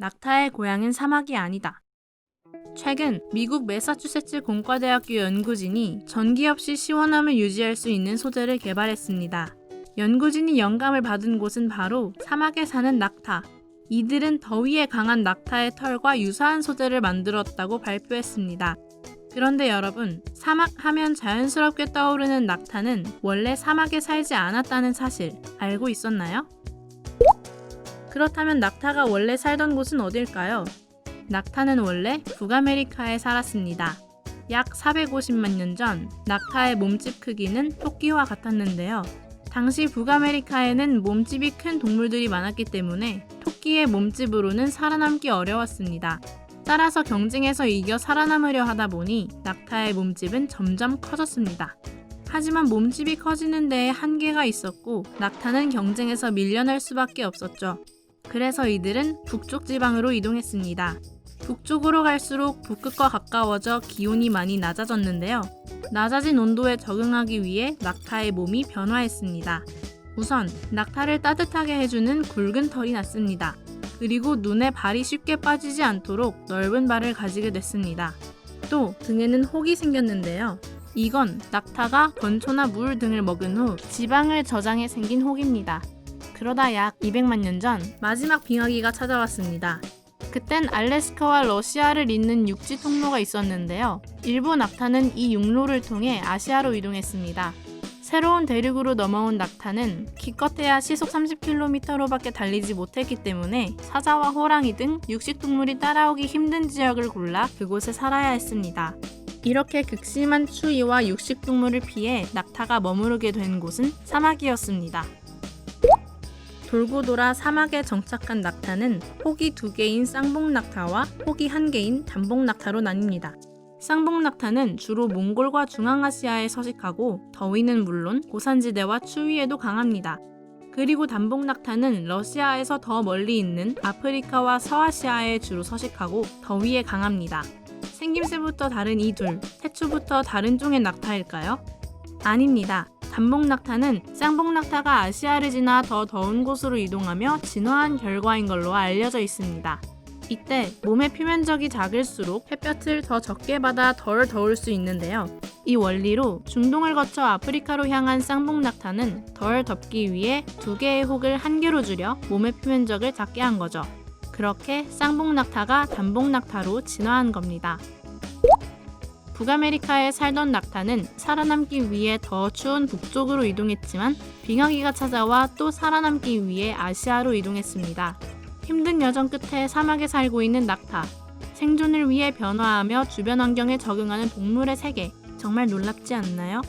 낙타의 고향은 사막이 아니다. 최근 미국 매사추세츠 공과대학교 연구진이 전기 없이 시원함을 유지할 수 있는 소재를 개발했습니다. 연구진이 영감을 받은 곳은 바로 사막에 사는 낙타. 이들은 더위에 강한 낙타의 털과 유사한 소재를 만들었다고 발표했습니다. 그런데 여러분, 사막 하면 자연스럽게 떠오르는 낙타는 원래 사막에 살지 않았다는 사실 알고 있었나요? 그렇다면 낙타가 원래 살던 곳은 어딜까요? 낙타는 원래 북아메리카에 살았습니다. 약 450만 년 전 낙타의 몸집 크기는 토끼와 같았는데요. 당시 북아메리카에는 몸집이 큰 동물들이 많았기 때문에 토끼의 몸집으로는 살아남기 어려웠습니다. 따라서 경쟁에서 이겨 살아남으려 하다 보니 낙타의 몸집은 점점 커졌습니다. 하지만 몸집이 커지는 데에 한계가 있었고 낙타는 경쟁에서 밀려날 수밖에 없었죠. 그래서 이들은 북쪽 지방으로 이동했습니다. 북쪽으로 갈수록 북극과 가까워져 기온이 많이 낮아졌는데요. 낮아진 온도에 적응하기 위해 낙타의 몸이 변화했습니다. 우선 낙타를 따뜻하게 해주는 굵은 털이 났습니다. 그리고 눈에 발이 쉽게 빠지지 않도록 넓은 발을 가지게 됐습니다. 또 등에는 혹이 생겼는데요. 이건 낙타가 건초나 물 등을 먹은 후 지방을 저장해 생긴 혹입니다. 그러다 약 200만 년 전 마지막 빙하기가 찾아왔습니다. 그땐 알래스카와 러시아를 잇는 육지 통로가 있었는데요. 일부 낙타는 이 육로를 통해 아시아로 이동했습니다. 새로운 대륙으로 넘어온 낙타는 기껏해야 시속 30km로밖에 달리지 못했기 때문에 사자와 호랑이 등 육식동물이 따라오기 힘든 지역을 골라 그곳에 살아야 했습니다. 이렇게 극심한 추위와 육식동물을 피해 낙타가 머무르게 된 곳은 사막이었습니다. 돌고 돌아 사막에 정착한 낙타는 혹이 2개인 쌍봉낙타와 혹이 1개인 단봉낙타로 나뉩니다. 쌍봉낙타는 주로 몽골과 중앙아시아에 서식하고 더위는 물론 고산지대와 추위에도 강합니다. 그리고 단봉낙타는 러시아에서 더 멀리 있는 아프리카와 서아시아에 주로 서식하고 더위에 강합니다. 생김새부터 다른 이 둘, 태초부터 다른 종의 낙타일까요? 아닙니다. 단봉낙타는 쌍봉낙타가 아시아를 지나 더 더운 곳으로 이동하며 진화한 결과인 걸로 알려져 있습니다. 이때 몸의 표면적이 작을수록 햇볕을 더 적게 받아 덜 더울 수 있는데요. 이 원리로 중동을 거쳐 아프리카로 향한 쌍봉낙타는 덜 덥기 위해 2개의 혹을 1개로 줄여 몸의 표면적을 작게 한 거죠. 그렇게 쌍봉낙타가 단봉낙타로 진화한 겁니다. 북아메리카에 살던 낙타는 살아남기 위해 더 추운 북쪽으로 이동했지만 빙하기가 찾아와 또 살아남기 위해 아시아로 이동했습니다. 힘든 여정 끝에 사막에 살고 있는 낙타. 생존을 위해 변화하며 주변 환경에 적응하는 동물의 세계. 정말 놀랍지 않나요?